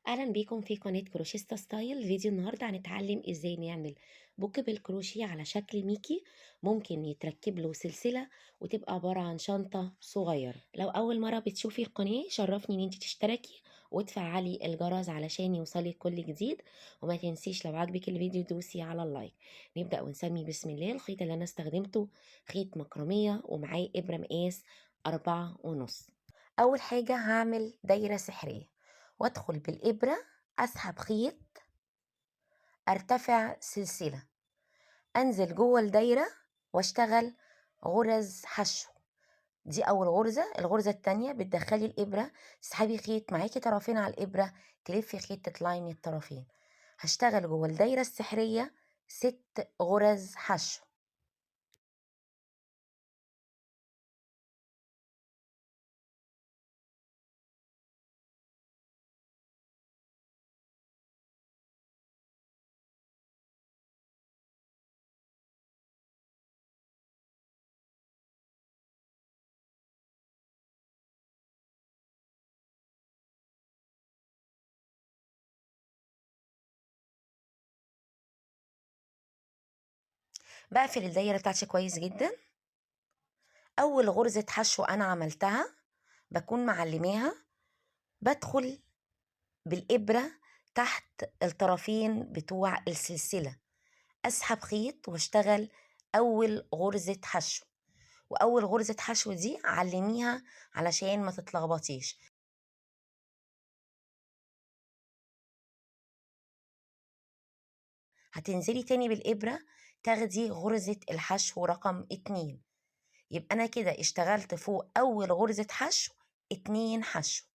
اهلا بيكم في قناة كروشيستا ستايل. فيديو النهاردة هنتعلم ازاي نعمل بوك بالكروشيه على شكل ميكي. ممكن يتركب له سلسلة وتبقى عبارة عن شنطة صغيرة. لو اول مرة بتشوفي القناة شرفني ان انت تشتركي وتفعلي الجرس علشان يوصلك كل جديد، وما تنسيش لو عجبك الفيديو دوسي على اللايك. نبدأ ونسمي بسم الله. الخيط اللي انا استخدمته خيط مكرمية ومعاه ابرة مقاس 4.5. اول حاجة هعمل دايرة سحرية وادخل بالإبرة، أسحب خيط، أرتفع سلسلة، أنزل جوه الدايرة واشتغل غرز حشو. دي أول غرزة. الغرزة التانية بتدخلي الإبرة، تسحبي خيط معاكي طرفين على الإبرة، تلفي خيط تطلعي من الطرفين. هشتغل جوه الدايرة السحرية 6 غرز حشو. بقفل الدايرة بتاعتي كويس جدا. أول غرزة حشو أنا عملتها بكون معلماها، بدخل بالإبرة تحت الطرفين بتوع السلسلة، أسحب خيط واشتغل أول غرزة حشو. وأول غرزة حشو دي علميها علشان ما تتلخبطيش. هتنزلي تاني بالإبرة تاخدي غرزة الحشو رقم 2. يبقى أنا كده اشتغلت فوق أول غرزة حشو 2 حشو.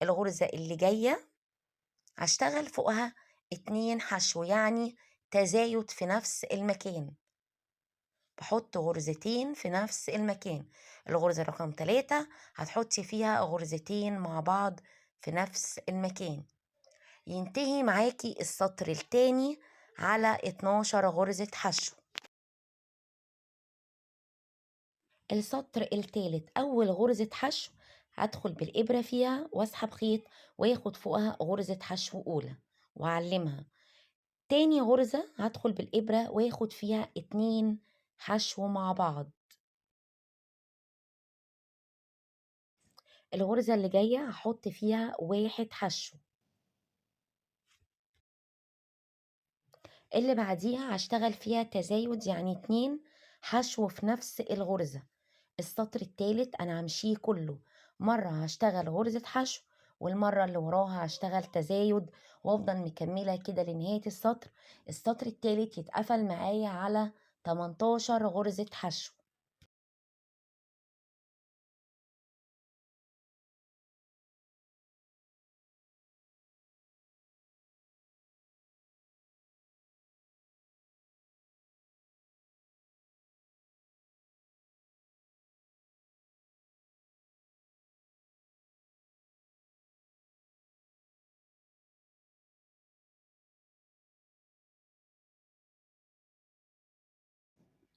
الغرزة اللي جاية هشتغل فوقها 2 حشو، يعني تزايد في نفس المكان. بحط غرزتين في نفس المكان. الغرزة رقم 3 هتحطي فيها غرزتين مع بعض في نفس المكان. ينتهي معاكي السطر التاني على 12 غرزة حشو. السطر التالت أول غرزة حشو هدخل بالإبرة فيها واسحب خيط واخد فوقها غرزة حشو أولى وأعلمها. تاني غرزة هدخل بالإبرة واخد فيها 2 حشو مع بعض. الغرزة اللي جاية هحط فيها 1 حشو. اللي بعديها هشتغل فيها تزايد، يعني 2 حشو في نفس الغرزة. السطر التالت أنا همشيه كله، مرة هشتغل غرزة حشو والمرة اللي وراها هشتغل تزايد، وافضل مكملة كده لنهاية السطر. السطر التالت يتقفل معايا على 18 غرزة حشو.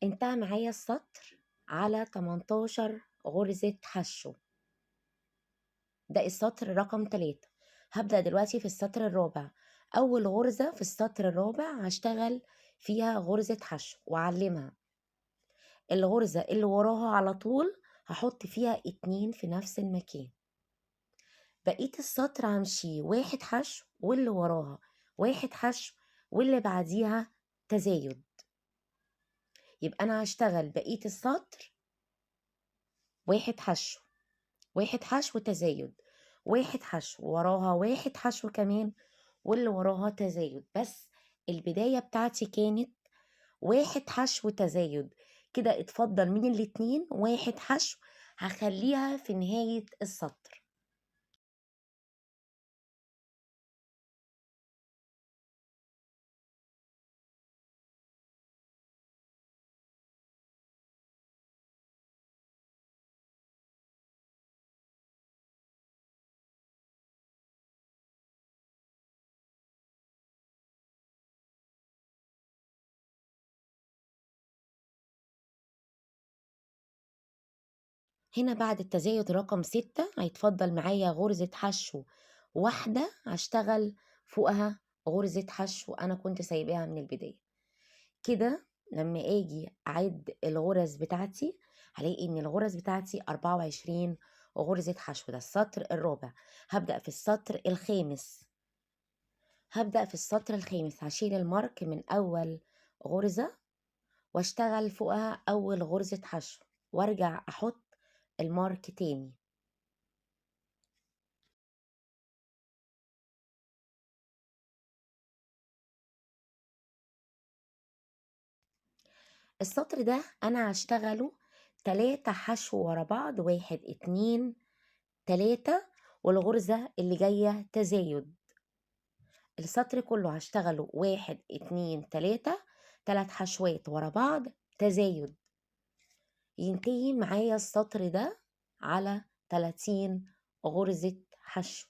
انتهى معايا السطر على 18 غرزة حشو. ده السطر رقم 3. هبدأ دلوقتي في السطر الرابع. أول غرزة في السطر الرابع هشتغل فيها غرزة حشو وأعلمها. الغرزة اللي وراها على طول هحط فيها 2 في نفس المكان. بقية السطر همشي 1 حشو واللي وراها 1 حشو واللي بعديها تزايد. يبقى أنا هشتغل بقية السطر 1 حشو، 1 حشو تزايد، 1 حشو وراها 1 حشو كمان واللي وراها تزايد. بس البداية بتاعتي كانت 1 حشو تزايد. كده اتفضل من الاتنين 1 حشو، هخليها في نهاية السطر. هنا بعد التزايد رقم 6 هيتفضل معايا غرزة حشو واحدة هشتغل فوقها غرزة حشو أنا كنت سايباها من البداية. كده لما أجي أعد الغرز بتاعتي هلاقي إن الغرز بتاعتي 24 غرزة حشو. ده السطر الرابع. هبدأ في السطر الخامس. هشيل المارك من أول غرزة واشتغل فوقها أول غرزة حشو وارجع أحط المارك تاني. السطر ده أنا هشتغله 3 حشو ورا بعض، 1 2 3، والغرزة اللي جاية تزايد. السطر كله هشتغله 1 2 3، 3 حشوات ورا بعض تزايد. ينتهي معايا السطر ده على 30 غرزة حشو.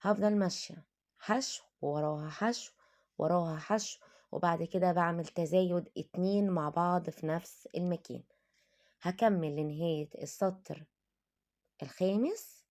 هفضل ماشية حشو وراها حشو وراها حشو، وبعد كده بعمل تزايد 2 مع بعض في نفس المكان. هكمل لنهاية السطر الخامس.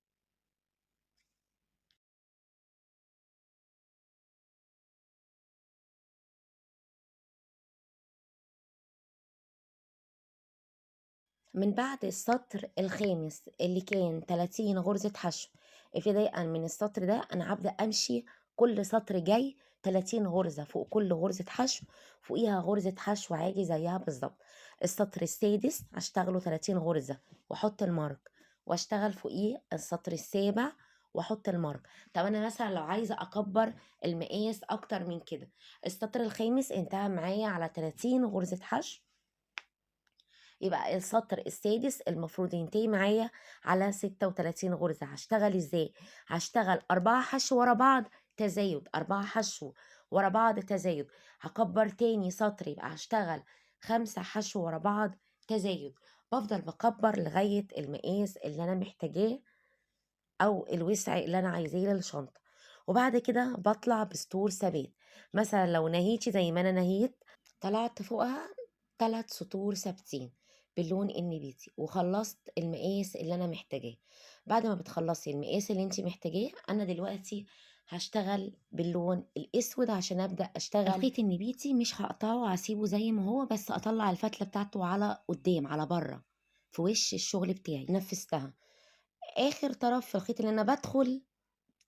من بعد السطر الخامس اللي كان 30 غرزة حشو، ابتداء من السطر ده أنا هبدأ أمشي كل سطر جاي 30 غرزة، فوق كل غرزة حشو فوقيها غرزة حشو عادي زيها بالظبط. السطر السادس هشتغله 30 غرزة واحط المارك، واشتغل فوقيه السطر السابع واحط المارك. طب انا مثلا لو عايزه اكبر المقاس اكتر من كده، السطر الخامس انتهى معايا على 30 غرزة حشو، يبقى السطر السادس المفروض ينتهي معايا على 36 غرزة. هشتغل ازاي؟ هشتغل 4 حشو ورا بعض تزايد، 4 حشو ورا بعض تزايد. هكبر تاني سطر يبقى هشتغل 5 حشو ورا بعض تزايد. بفضل بكبر لغاية المقاس اللي أنا محتاجاه أو الوسع اللي أنا عايزاه للشنطة، وبعد كده بطلع بسطور ثبات. مثلا لو نهيتي زي ما أنا نهيت، طلعت فوقها 3 سطور ثابتين باللون النبيتي وخلصت المقاس اللي أنا محتاجاه. بعد ما بتخلصي المقاس اللي انت محتاجاه، أنا دلوقتي هشتغل باللون الأسود عشان أبدأ أشتغل. الخيط النبيتي مش هقطعه، هسيبه زي ما هو، بس أطلع الفتلة بتاعته على قدام على بره في وش الشغل بتاعي. نفذتها اخر طرف في الخيط اللي انا بدخل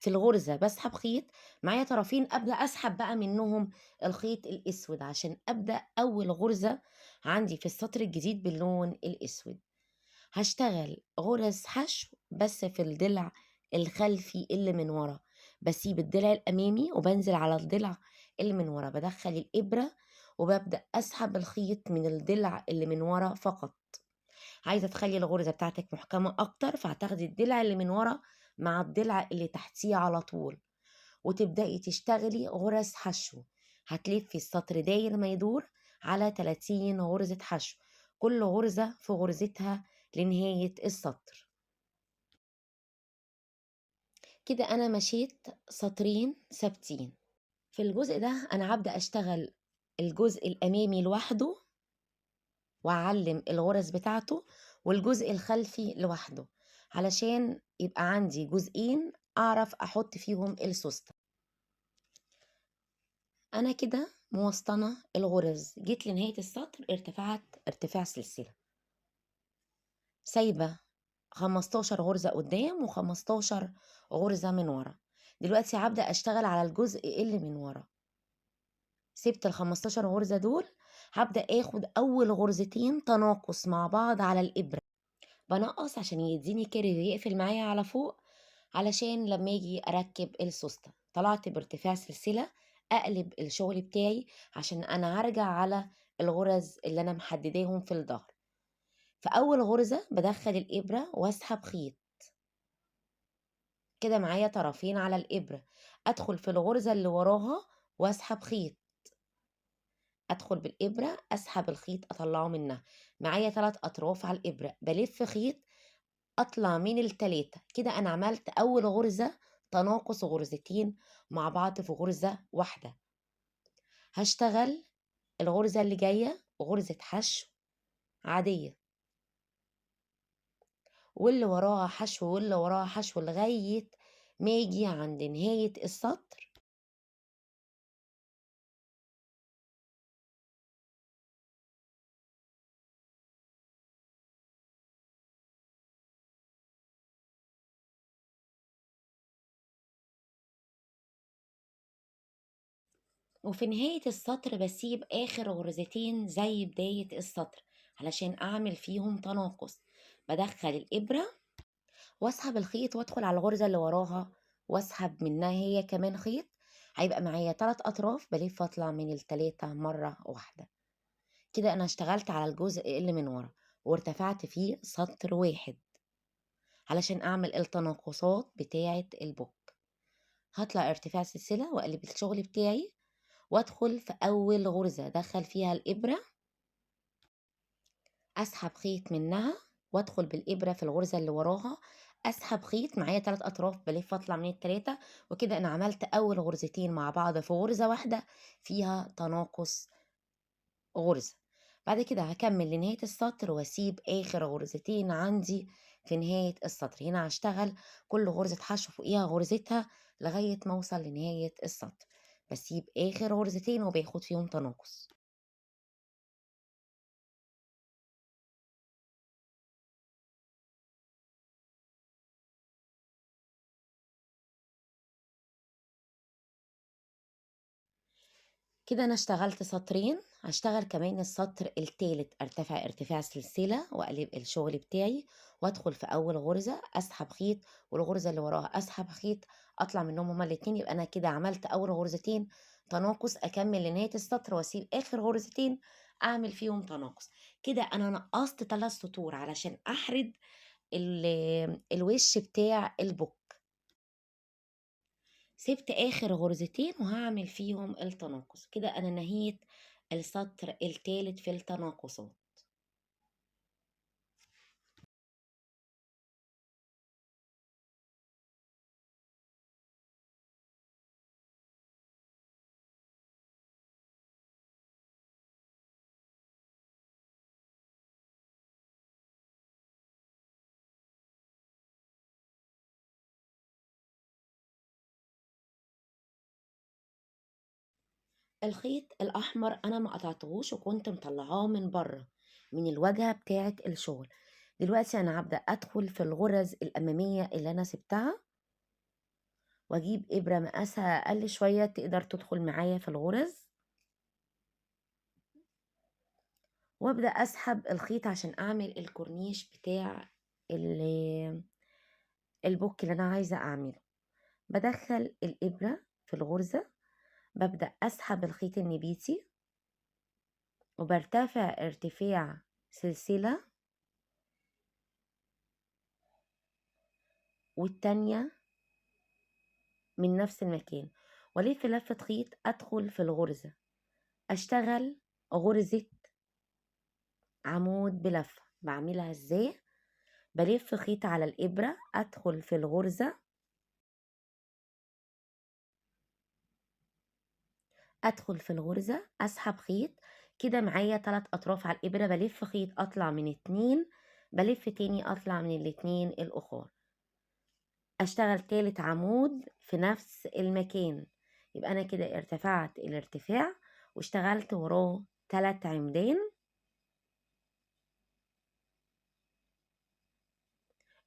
في الغرزة بسحب خيط معايا طرفين، ابدأ اسحب بقى منهم الخيط الاسود عشان ابدأ اول غرزة عندي في السطر الجديد باللون الاسود. هشتغل غرز حشو بس في الضلع الخلفي اللي من ورا، بسيب الضلع الامامي وبنزل على الضلع اللي من ورا، بدخل الابرة وببدأ اسحب الخيط من الضلع اللي من ورا فقط. عايزة تخلي الغرزة بتاعتك محكمة أكتر، فهتاخدي الضلع اللي من ورا مع الضلع اللي تحتيه على طول وتبدأي تشتغلي غرز حشو. هتلفي السطر داير ما يدور على 30 غرزة حشو، كل غرزة في غرزتها لنهاية السطر. كده أنا مشيت سطرين ثابتين. في الجزء ده أنا هبدأ أشتغل الجزء الأمامي لوحده وأعلم الغرز بتاعته، والجزء الخلفي لوحده علشان يبقى عندي جزئين أعرف أحط فيهم السوستة. أنا كده موسطنة الغرز، جيت لنهاية السطر ارتفعت ارتفاع سلسلة، سايبة 15 غرزة قدام و15 غرزة من ورا. دلوقتي هبدأ أشتغل على الجزء اللي من ورا. سبت ال15 غرزة دول، هبدأ اخد أول غرزتين تناقص مع بعض على الإبرة، بنقص عشان يديني كيرف يقفل معايا على فوق علشان لما اجي اركب السوستة. طلعت بارتفاع سلسلة، اقلب الشغل بتاعي عشان انا هرجع على الغرز اللي انا محدداهم في الظهر. في اول غرزة بدخل الابرة واسحب خيط، كده معايا طرفين على الابرة. ادخل في الغرزة اللي وراها واسحب خيط، ادخل بالابرة اسحب الخيط اطلعه منها. معايا 3 اطراف على الابرة، بلف خيط اطلع من التلاتة. كده انا عملت اول غرزة تناقص غرزتين مع بعض في غرزة واحدة. هشتغل الغرزة اللي جاية غرزة حشو عادية، واللي وراها حشو واللي وراها حشو لغاية ما اجي عند نهاية السطر. وفي نهاية السطر بسيب آخر غرزتين زي بداية السطر علشان أعمل فيهم تناقص. بدخل الإبرة واسحب الخيط وادخل على الغرزة اللي وراها واسحب منها هي كمان خيط. هيبقى معايا 3 أطراف، بلف واطلع من التلاتة مرة واحدة. كده أنا اشتغلت على الجزء اللي من ورا وارتفعت فيه سطر واحد علشان أعمل التناقصات بتاعة البوك. هطلع ارتفاع سلسلة وأقلب الشغل بتاعي وادخل في أول غرزة أدخل فيها الإبرة، أسحب خيط منها وادخل بالإبرة في الغرزة اللي وراها، أسحب خيط معايا 3 أطراف بلف واطلع من التلاتة. وكده أنا عملت أول غرزتين مع بعض في غرزة واحدة فيها تناقص غرزة. بعد كده هكمل لنهاية السطر واسيب آخر غرزتين عندي في نهاية السطر. هنا هشتغل كل غرزة حشو فوقيها غرزتها لغاية ما اوصل لنهاية السطر، بسيب آخر غرزتين وباخد فيهم تناقص. كده انا اشتغلت سطرين. هشتغل كمان السطر التالت، ارتفع ارتفاع سلسلة واقلب الشغل بتاعي وادخل في اول غرزة اسحب خيط والغرزة اللي وراها اسحب خيط، اطلع منهم هما الاتنين. يبقى انا كده عملت اول غرزتين تناقص، اكمل لنهاية السطر واسيب اخر غرزتين اعمل فيهم تناقص. كده انا نقصت 3 سطور علشان احرد الوش بتاع البوك. سِبت آخر غرزتين وهاعمل فيهم التناقص. كده أنا نهيت السطر التالت في التناقصات. الخيط الأحمر أنا ما قطعتهوش وكنت مطلعاه من برّه، من الواجهة بتاعة الشغل. دلوقتي أنا هابدأ أدخل في الغرز الأمامية اللي أنا سِبتها، وأجيب إبرة مقاسها أقل شوية تقدر تدخل معايا في الغرز، وأبدأ أسحب الخيط عشان أعمل الكورنيش بتاع البوك اللي أنا عايزة أعمله. بادخّل الإبرة في الغرزة، بابدأ أسحب الخيط النبيتي وبارتفع ارتفاع سلسلة، والتانية من نفس المكان، والف لفة خيط أدخل في الغرزة أشتغل غرزة عمود بلفة. بعملها ازاي؟ بلف خيط على الإبرة أدخل في الغرزة، أدخل في الغرزة أسحب خيط. كده معايا 3 أطراف على الإبرة، بلف خيط أطلع من 2، بلف تاني أطلع من الاتنين الأخر، أشتغل تالت عمود في نفس المكان. يبقى أنا كده ارتفعت الارتفاع واشتغلت وراه 3 عمدان.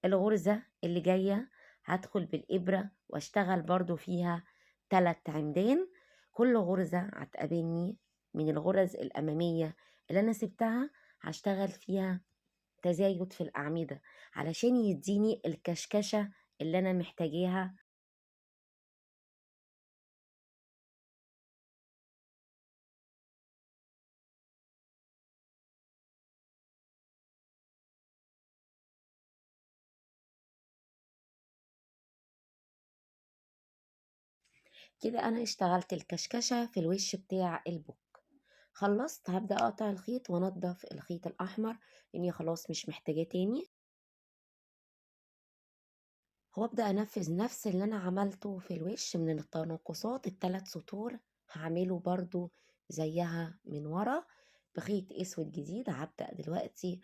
الغرزة اللي جاية هدخل بالإبرة واشتغل برضو فيها 3 عمدان. كل غرزة هتقابلني من الغرز الأمامية اللي أنا سبتها هشتغل فيها تزايد في الأعمدة علشان يديني الكشكشة اللي أنا محتاجاها. كده أنا اشتغلت الكشكشة في الوش بتاع البوك. خلصت هبدأ أقطع الخيط وأنضف الخيط الأحمر لأني خلاص مش محتاجاه تاني، وأبدأ أنفذ نفس اللي أنا عملته في الوش من التناقصات ال3 سطور. هعمله برضو زيها من ورا بخيط أسود جديد. هبدأ دلوقتي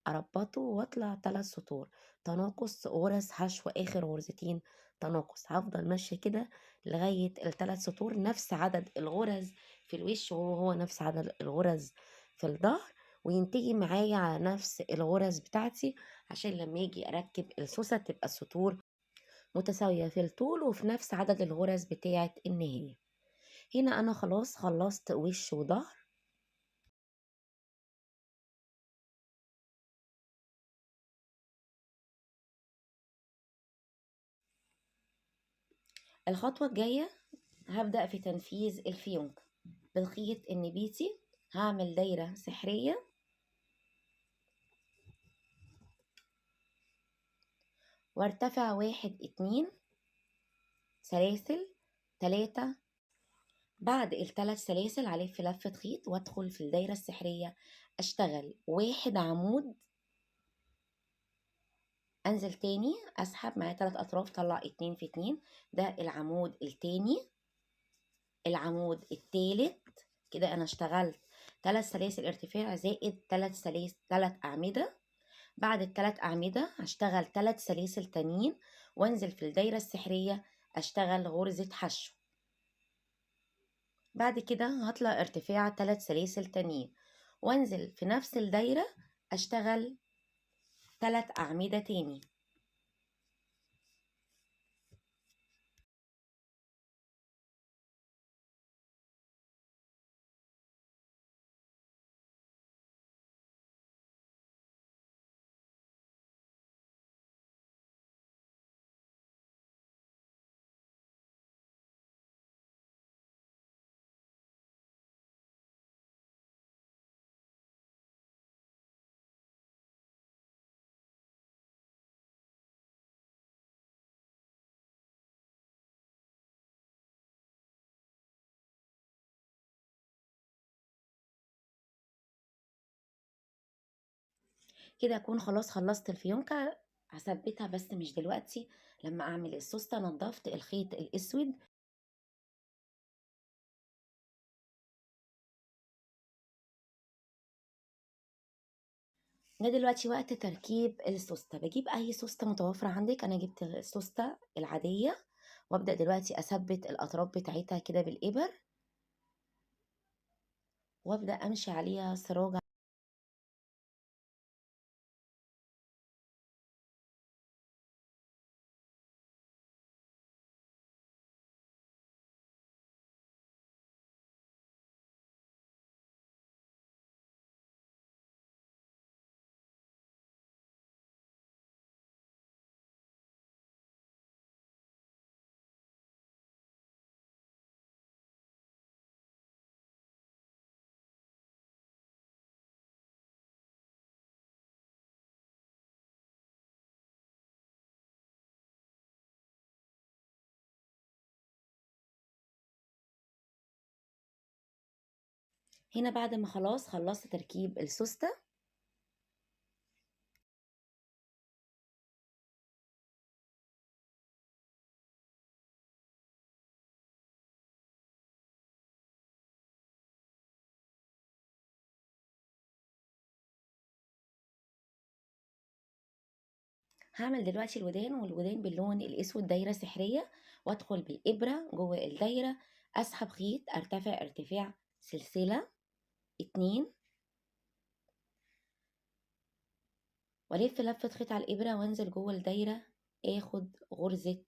اربطه واطلع 3 سطور تناقص، غرز حشو اخر غرزتين تناقص. هفضل ماشيه كده لغايه ال3 سطور، نفس عدد الغرز في الوش وهو نفس عدد الغرز في الظهر، وينتهي معايا على نفس الغرز بتاعتي، عشان لما يجي اركب السوسه تبقى السطور متساويه في الطول وفي نفس عدد الغرز بتاعه النهايه. هنا انا خلاص خلصت وش وظهر. الخطوه الجايه هبدأ في تنفيذ الفيونكة. بالخيط النبيتي هعمل دايرة سحرية، وارتفع 1 2 سلاسل 3. بعد ال3 سلاسل هلف لفة خيط وادخل في الدايرة السحرية، اشتغل 1 عمود، انزل تاني اسحب معايا 3 اطراف، طلع 2 في 2. ده العمود التاني. العمود التالت كده انا اشتغلت 3 سلاسل ارتفاع زائد 3 اعمدة. بعد ال3 أعمدة هشتغل 3 سلاسل تانيين، وانزل في الدايرة السحرية اشتغل غرزة حشو. بعد كده هطلع ارتفاع 3 سلاسل تانيين، وانزل في نفس الدايرة اشتغل 3 أعمدة تاني. كده اكون خلاص خلصت الفيونكة. هثبتها بس مش دلوقتي، لما اعمل السوستة نضفت الخيط الاسود. ده دلوقتي وقت تركيب السوستة. بجيب اي سوستة متوفرة عندك، انا جبت السوستة العادية، وابدأ دلوقتي اثبت الاطراف بتاعتها كده بالابر، وابدأ امشي عليها سراج. هنا بعد ما خلاص خلصت تركيب السوستة، هعمل دلوقتي الودان، والودان باللون الاسود دايرة سحرية، وادخل بالابرة جوه الدايرة، اسحب خيط، ارتفع ارتفاع سلسلة 2، والف لفة خيط على الابرة وانزل جوه الدايرة، اخد غرزة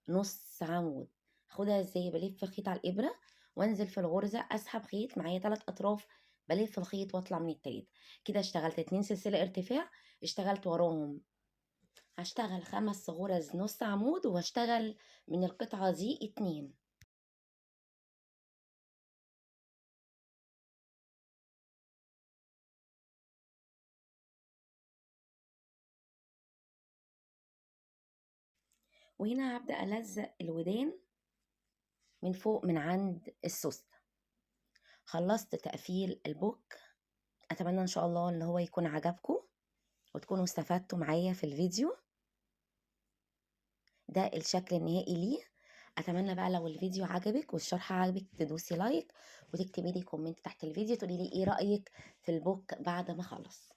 نص عمود. هاخدها ازاي؟ بلف خيط على الابرة وانزل في الغرزة، اسحب خيط معايا 3 اطراف، بلف الخيط واطلع من التالت. كده اشتغلت 2 سلسلة ارتفاع، اشتغلت وراهم هشتغل 5 غرز نص عمود، وهشتغل من القطعة دي 2. وهنا هبدأ ألزق الودان من فوق من عند السوستة. خلصت تقفيل البوك. أتمنى إن شاء الله إن هو يكون عجبكم وتكونوا استفدتوا معايا في الفيديو. ده الشكل النهائي ليه. أتمنى بقى لو الفيديو عجبك والشرح عجبك تدوسي لايك، وتكتبي لي كومنت تحت الفيديو تقولي لي إيه رأيك في البوك بعد ما خلص.